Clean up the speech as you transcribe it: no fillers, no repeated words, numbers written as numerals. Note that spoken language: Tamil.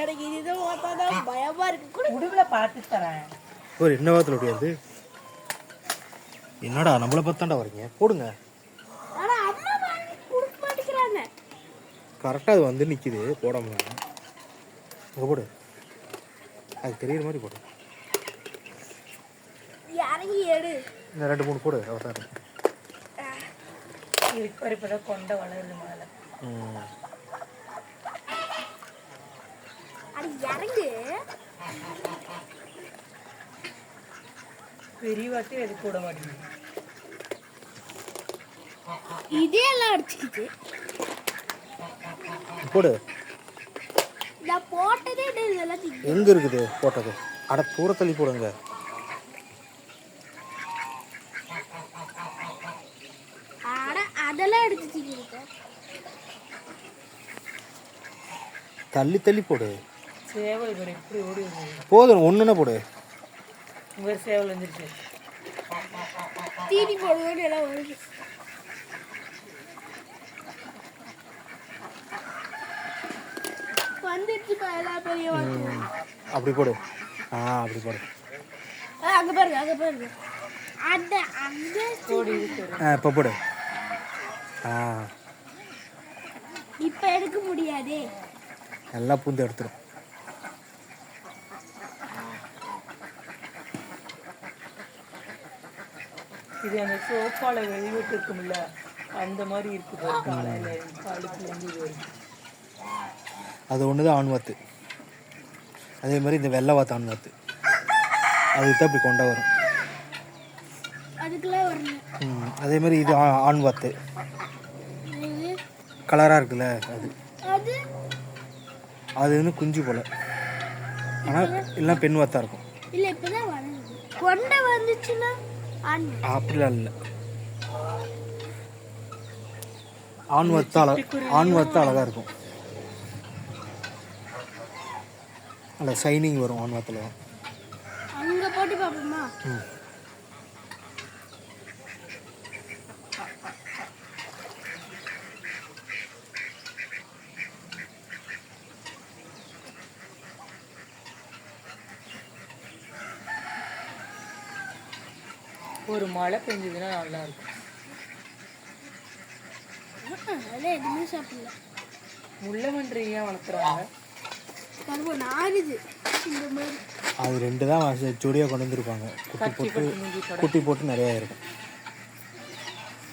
எனக்கு இதுதான் பார்த்தாதான் பயமா இருக்கு. உடுவுல பார்த்து தரேன். ஒரு என்ன வாரத்தில் முடியாது. என்னடா நம்மளை பார்த்தாண்டா வரீங்க, போடுங்க. ஆனா அம்மா கொடுக்க மாட்டேங்கிறாங்க. கரெக்டாக அது வந்து நிற்கிது போடாம. அங்கே போடு, அது தெரியுற மாதிரி போடு. இறங்கி எடு. இந்த 2-3 போடு அவசாரம். இப்பதான் கொண்ட வளருது மேலே. அது இறங்கு. பெரிய வாட்டி எது கூட மாட்டேங்குது. இதே எல்லாம் அடிச்சுக்கிச்சு. போடு. நான் போட்டதே இதெல்லாம் எங்க இருக்குது போட்டது? அட தூர தள்ளி போடுங்க. அதெல்லாம் எடுத்து தள்ளி தள்ளி போடு. சேவல் எப்படி ஓடி போதும், ஒண்ணுன்னா போடு. உங்க சேவல் வந்துருச்சு. தீனி போடுவோன்னு எல்லாம் வருது. வந்துருச்சு எல்லாம் பெரிய. அப்படி போடு. அப்படி போடு. அங்க பாருங்க, அங்க பாருங்க. அந்த அங்க இப்போ போடு. இப்ப எடுக்க முடியாதே. நல்லா பூந்து எடுத்துரும். இது அந்த சோப்பால வெல்வெட் இருக்கும்ல, அந்த மாதிரி இருக்குது. காலையில காலுக்கு வந்து அது ஒன்று தான் ஆண்வாத்து. அதே மாதிரி இந்த வெள்ளை வாத்து ஆண்வாத்து, அதுக்கு தான் இப்படி கொண்டா வரும். அதுக்குள்ள வரணும். அதே மாதிரி இது ஆண்வாத்து கலராக இருக்குல்ல, அது அது வந்து குஞ்சு போல. ஆனால் எல்லாம் பெண் வாத்தா இருக்கும். இல்லை இப்போதான் வருது. கொண்டை வந்துச்சுன்னா அப்படிலாம் இல்லை. ஆண் வாத்து அழகாக இருக்கும். நல்லா ஷைனிங் வரும் ஆண் வாத்தில். அங்கே போட்டு பார்ப்போமா? ஒரு மழை பெஞ்சதுன்னா நல்லா இருக்கும். அதெல்லாம் எதுவுமே சாப்பிடல. முள்ளமன்றி ஏன் வளர்க்குறாங்க? நாடுது இந்த மாதிரி. அது 2 தான் ஜோடியாக கொண்டு வந்துருப்பாங்க. குட்டி போட்டு நிறையா இருக்கும்.